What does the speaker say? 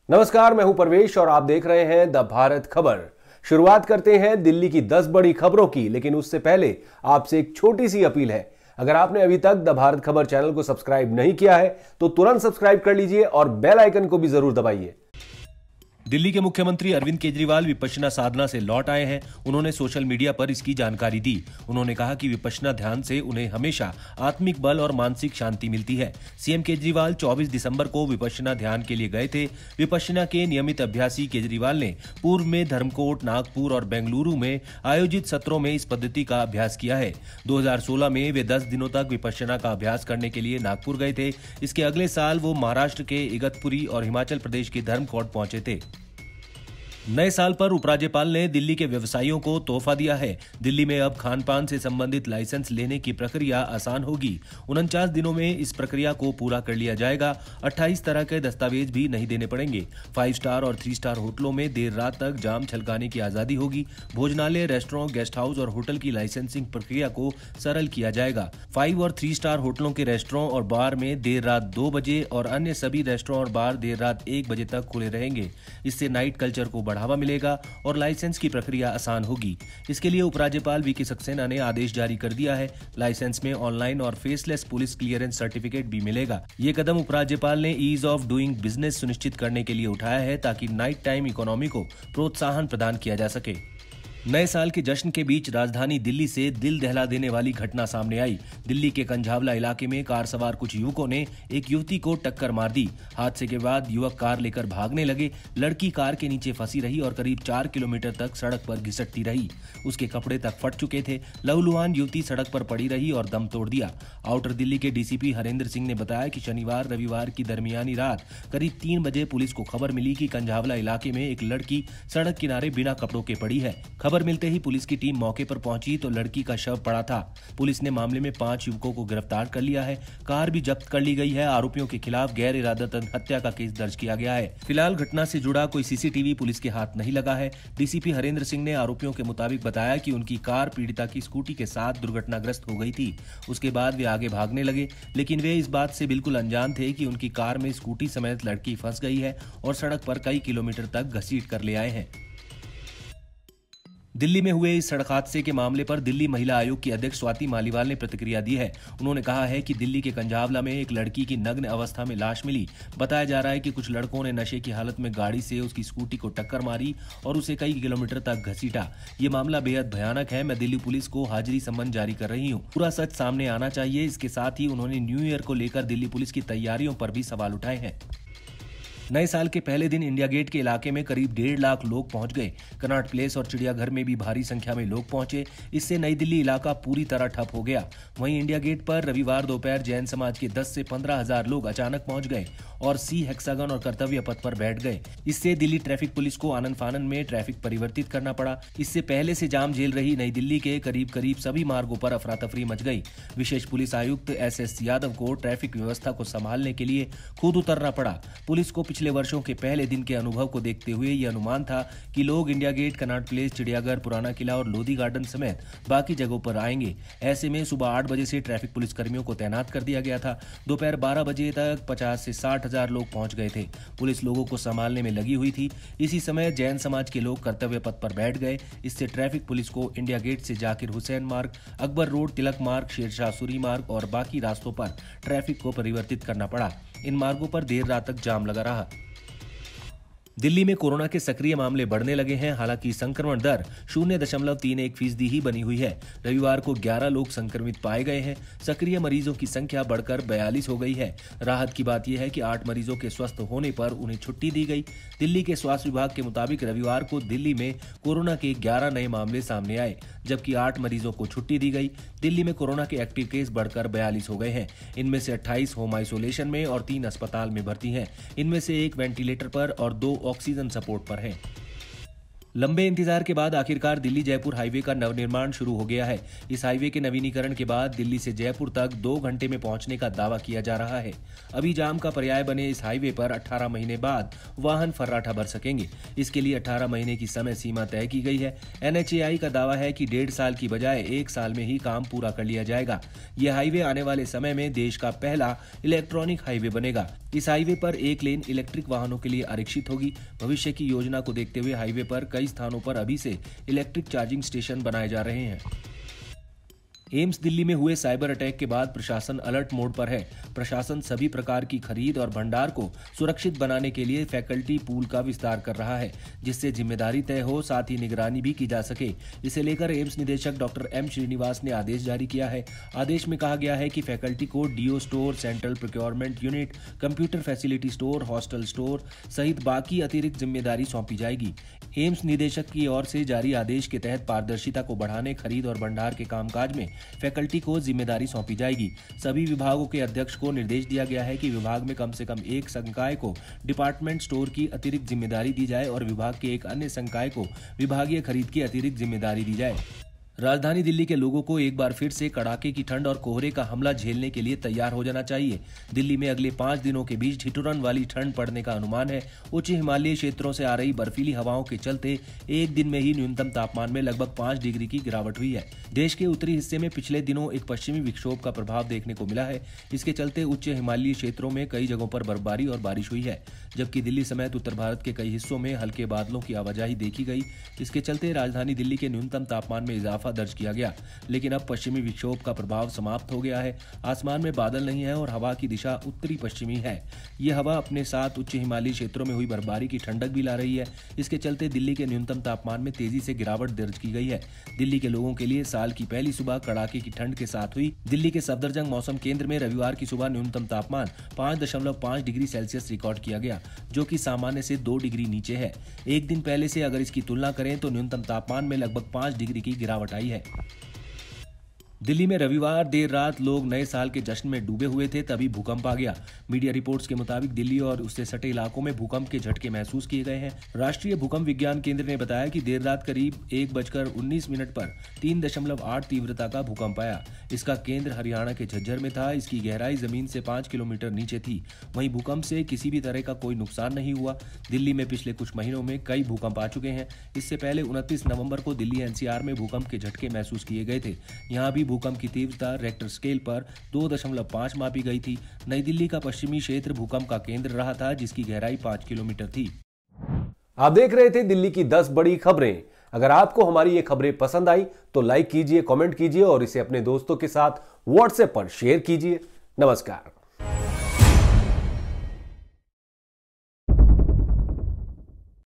नमस्कार, मैं हूं परवेश और आप देख रहे हैं द भारत खबर। शुरुआत करते हैं दिल्ली की 10 बड़ी खबरों की, लेकिन उससे पहले आपसे एक छोटी सी अपील है। अगर आपने अभी तक द भारत खबर चैनल को सब्सक्राइब नहीं किया है तो तुरंत सब्सक्राइब कर लीजिए और बेल आइकन को भी जरूर दबाइए। दिल्ली के मुख्यमंत्री अरविंद केजरीवाल विपश्यना साधना से लौट आए हैं। उन्होंने सोशल मीडिया पर इसकी जानकारी दी। उन्होंने कहा कि विपश्यना ध्यान से उन्हें हमेशा आत्मिक बल और मानसिक शांति मिलती है। सीएम केजरीवाल 24 दिसंबर को विपश्यना ध्यान के लिए गए थे। विपश्यना के नियमित अभ्यासी केजरीवाल ने पूर्व में धर्मकोट, नागपुर और बेंगलुरु में आयोजित सत्रों में इस पद्धति का अभ्यास किया है। 2016 में वे 10 दिनों तक विपश्यना का अभ्यास करने के लिए नागपुर गए थे। इसके अगले साल वो महाराष्ट्र के इगतपुरी और हिमाचल प्रदेश के धर्मकोट पहुंचे थे। नए साल पर उपराज्यपाल ने दिल्ली के व्यवसायियों को तोहफा दिया है। दिल्ली में अब खान पान से संबंधित लाइसेंस लेने की प्रक्रिया आसान होगी। 49 दिनों में इस प्रक्रिया को पूरा कर लिया जाएगा। 28 तरह के दस्तावेज भी नहीं देने पड़ेंगे। 5 स्टार और 3 स्टार होटलों में देर रात तक जाम छलकाने की आजादी होगी। भोजनालय, रेस्टोरेंट, गेस्ट हाउस और होटल की लाइसेंसिंग प्रक्रिया को सरल किया जाएगा। 5 और 3 स्टार होटलों के रेस्टोरेंट और बार में देर रात 2 बजे और अन्य सभी रेस्टोरेंट और बार देर रात 1 बजे तक खुले रहेंगे। इससे नाइट कल्चर को बढ़ावा मिलेगा और लाइसेंस की प्रक्रिया आसान होगी। इसके लिए उपराज्यपाल वीके सक्सेना ने आदेश जारी कर दिया है। लाइसेंस में ऑनलाइन और फेसलेस पुलिस क्लियरेंस सर्टिफिकेट भी मिलेगा। ये कदम उपराज्यपाल ने ईज ऑफ डूइंग बिजनेस सुनिश्चित करने के लिए उठाया है ताकि नाइट टाइम इकोनॉमी को प्रोत्साहन प्रदान किया जा सके। नए साल के जश्न के बीच राजधानी दिल्ली से दिल दहला देने वाली घटना सामने आई। दिल्ली के कंझावला इलाके में कार सवार कुछ युवकों ने एक युवती को टक्कर मार दी। हादसे के बाद युवक कार लेकर भागने लगे। लड़की कार के नीचे फंसी रही और करीब 4 किलोमीटर तक सड़क पर घिसटती रही। उसके कपड़े तक फट चुके थे। लहूलुहान युवती सड़क पर पड़ी रही और दम तोड़ दिया। आउटर दिल्ली के डीसीपी हरेंद्र सिंह ने बताया कि शनिवार रविवार की दरमियानी रात करीब 3 बजे पुलिस को खबर मिली कि कंझावला इलाके में एक लड़की सड़क किनारे बिना कपड़ों के पड़ी है। खबर मिलते ही पुलिस की टीम मौके पर पहुंची तो लड़की का शव पड़ा था। पुलिस ने मामले में 5 युवकों को गिरफ्तार कर लिया है। कार भी जब्त कर ली गई है। आरोपियों के खिलाफ गैर इरादतन हत्या का केस दर्ज किया गया है। फिलहाल घटना से जुड़ा कोई सीसीटीवी पुलिस के हाथ नहीं लगा है। डीसीपी हरेंद्र सिंह ने आरोपियों के मुताबिक बताया कि उनकी कार पीड़िता की स्कूटी के साथ दुर्घटनाग्रस्त हो गई थी। उसके बाद वे आगे भागने लगे, लेकिन वे इस बात से बिल्कुल अनजान थे कि उनकी कार में स्कूटी समेत लड़की फंस गई है और सड़क पर कई किलोमीटर तक घसीट कर ले आए हैं। दिल्ली में हुए इस सड़क हादसे के मामले पर दिल्ली महिला आयोग की अध्यक्ष स्वाति मालीवाल ने प्रतिक्रिया दी है। उन्होंने कहा है कि दिल्ली के कंझावला में एक लड़की की नग्न अवस्था में लाश मिली। बताया जा रहा है कि कुछ लड़कों ने नशे की हालत में गाड़ी से उसकी स्कूटी को टक्कर मारी और उसे कई किलोमीटर तक घसीटा। ये मामला बेहद भयानक है। मैं दिल्ली पुलिस को हाजिरी सम्मन जारी कर रही हूँ। पूरा सच सामने आना चाहिए। इसके साथ ही उन्होंने न्यू ईयर को लेकर दिल्ली पुलिस की तैयारियों पर भी सवाल उठाए हैं। नए साल के पहले दिन इंडिया गेट के इलाके में करीब 1.5 लाख लोग पहुंच गए। कनॉट प्लेस और चिड़ियाघर में भी भारी संख्या में लोग पहुंचे। इससे नई दिल्ली इलाका पूरी तरह ठप हो गया। वहीं इंडिया गेट पर रविवार दोपहर जैन समाज के 10 से 15 हजार लोग अचानक पहुंच गए और सी हेक्सागन और कर्तव्य पथ पर बैठ गए। इससे दिल्ली ट्रैफिक पुलिस को आनन फानन में ट्रैफिक परिवर्तित करना पड़ा। इससे पहले से जाम झेल रही नई दिल्ली के करीब करीब सभी मार्गों पर अफरा तफरी मच गई। विशेष पुलिस आयुक्त एस यादव को ट्रैफिक व्यवस्था को संभालने के लिए खुद उतरना पड़ा। पुलिस को पिछले वर्षों के पहले दिन के अनुभव को देखते हुए यह अनुमान था कि लोग इंडिया गेट, कनॉट प्लेस, चिड़ियाघर, पुराना किला और लोधी गार्डन समेत बाकी जगहों पर आएंगे। ऐसे में सुबह 8 बजे से ट्रैफिक पुलिस कर्मियों को तैनात कर दिया गया था। दोपहर 12 बजे तक 50 से 60 हजार लोग पहुंच गए थे। पुलिस लोगों को संभालने में लगी हुई थी। इसी समय जैन समाज के लोग कर्तव्य पथ पर बैठ गए। इससे ट्रैफिक पुलिस को इंडिया गेट से जाकिर हुसैन मार्ग, अकबर रोड, तिलक मार्ग, शेरशाह सूरी मार्ग और बाकी रास्तों पर ट्रैफिक को परिवर्तित करना पड़ा। इन मार्गों पर देर रात तक जाम लगा रहा। दिल्ली में कोरोना के सक्रिय मामले बढ़ने लगे हैं। हालांकि संक्रमण दर 0.31% ही बनी हुई है। रविवार को 11 लोग संक्रमित पाए गए हैं। सक्रिय मरीजों की संख्या बढ़कर 42 हो गई है। राहत की बात यह है कि 8 मरीजों के स्वस्थ होने पर उन्हें छुट्टी दी गई। दिल्ली के स्वास्थ्य विभाग के मुताबिक रविवार को दिल्ली में कोरोना के 11 नए मामले सामने आए, जबकि 8 मरीजों को छुट्टी दी गई। दिल्ली में कोरोना के एक्टिव केस बढ़कर 42 हो गए हैं। इनमें से 28 होम आइसोलेशन में और 3 अस्पताल में भर्ती हैं। इनमें से 1 वेंटिलेटर पर और 2 ऑक्सीजन सपोर्ट पर हैं। लंबे इंतजार के बाद आखिरकार दिल्ली जयपुर हाईवे का नवनिर्माण शुरू हो गया है। इस हाईवे के नवीनीकरण के बाद दिल्ली से जयपुर तक 2 घंटे में पहुंचने का दावा किया जा रहा है। अभी जाम का पर्याय बने इस हाईवे पर 18 महीने बाद वाहन फर्राटा भर सकेंगे। इसके लिए 18 महीने की समय सीमा तय की गई है। NHAI का दावा है कि 1.5 साल की बजाय 1 साल में ही काम पूरा कर लिया जाएगा। यह हाईवे आने वाले समय में देश का पहला इलेक्ट्रॉनिक हाईवे बनेगा। इस हाईवे पर एक लेन इलेक्ट्रिक वाहनों के लिए आरक्षित होगी। भविष्य की योजना को देखते हुए हाईवे पर कई स्थानों पर अभी से इलेक्ट्रिक चार्जिंग स्टेशन बनाए जा रहे हैं। एम्स दिल्ली में हुए साइबर अटैक के बाद प्रशासन अलर्ट मोड पर है। प्रशासन सभी प्रकार की खरीद और भंडार को सुरक्षित बनाने के लिए फैकल्टी पूल का विस्तार कर रहा है, जिससे जिम्मेदारी तय हो, साथ ही निगरानी भी की जा सके। इसे लेकर एम्स निदेशक डॉक्टर M श्रीनिवास ने आदेश जारी किया है। आदेश में कहा गया है कि फैकल्टी को DO store, central procurement unit, computer facility store, hostel store सहित बाकी अतिरिक्त जिम्मेदारी सौंपी जाएगी। एम्स निदेशक की ओर से जारी आदेश के तहत पारदर्शिता को बढ़ाने, खरीद और भंडार के कामकाज में फैकल्टी को जिम्मेदारी सौंपी जाएगी। सभी विभागों के अध्यक्ष को निर्देश दिया गया है कि विभाग में कम से कम एक संकाय को डिपार्टमेंट स्टोर की अतिरिक्त जिम्मेदारी दी जाए और विभाग के एक अन्य संकाय को विभागीय खरीद की अतिरिक्त जिम्मेदारी दी जाए। राजधानी दिल्ली के लोगों को एक बार फिर से कड़ाके की ठंड और कोहरे का हमला झेलने के लिए तैयार हो जाना चाहिए। दिल्ली में अगले 5 दिनों के बीच ठिठुरन वाली ठंड पड़ने का अनुमान है। उच्च हिमालयी क्षेत्रों से आ रही बर्फीली हवाओं के चलते एक दिन में ही न्यूनतम तापमान में लगभग 5 डिग्री की गिरावट हुई है। देश के उत्तरी हिस्से में पिछले दिनों एक पश्चिमी विक्षोभ का प्रभाव देखने को मिला है। इसके चलते उच्च हिमालयी क्षेत्रों में कई जगहों पर बर्फबारी और बारिश हुई है, जबकि दिल्ली समेत उत्तर भारत के कई हिस्सों में हल्के बादलों की आवाजाही देखी गई। इसके चलते राजधानी दिल्ली के न्यूनतम तापमान में इजाफा दर्ज किया गया, लेकिन अब पश्चिमी विक्षोभ का प्रभाव समाप्त हो गया है। आसमान में बादल नहीं है और हवा की दिशा उत्तरी पश्चिमी है। ये हवा अपने साथ उच्च हिमालयी क्षेत्रों में हुई बर्फबारी की ठंडक भी ला रही है। इसके चलते दिल्ली के न्यूनतम तापमान में तेजी से गिरावट दर्ज की गई है। दिल्ली के लोगों के लिए साल की पहली सुबह कड़ाके की ठंड के साथ हुई। दिल्ली के सफदरजंग मौसम केंद्र में रविवार की सुबह न्यूनतम तापमान 5.5 डिग्री सेल्सियस रिकॉर्ड किया गया, जो कि सामान्य से 2 डिग्री नीचे है। एक दिन पहले से अगर इसकी तुलना करें तो न्यूनतम तापमान में लगभग 5 डिग्री की गिरावट आई है। दिल्ली में रविवार देर रात लोग नए साल के जश्न में डूबे हुए थे, तभी भूकंप आ गया। मीडिया रिपोर्ट्स के मुताबिक दिल्ली और उससे सटे इलाकों में भूकंप के झटके महसूस किए गए हैं। राष्ट्रीय भूकंप विज्ञान केंद्र ने बताया कि देर रात करीब 1:19 पर 3.8 तीव्रता का भूकंप आया। इसका केंद्र हरियाणा के झज्जर में था। इसकी गहराई जमीन से 5 किलोमीटर नीचे थी। वहीं भूकंप से किसी भी तरह का कोई नुकसान नहीं हुआ। दिल्ली में पिछले कुछ महीनों में कई भूकंप आ चुके हैं। इससे पहले 29 नवंबर को दिल्ली NCR में भूकंप के झटके महसूस किए गए थे। यहाँ भी भूकंप की तीव्रता रेक्टर स्केल पर 2.5 मापी गई थी। नई दिल्ली का पश्चिमी क्षेत्र भूकंप का केंद्र रहा था, जिसकी गहराई 5 किलोमीटर थी। आप देख रहे थे दिल्ली की 10 बड़ी खबरें। अगर आपको हमारी ये खबरें पसंद आई तो लाइक कीजिए, कमेंट कीजिए और इसे अपने दोस्तों के साथ WhatsApp पर शेयर कीजिए। नमस्कार।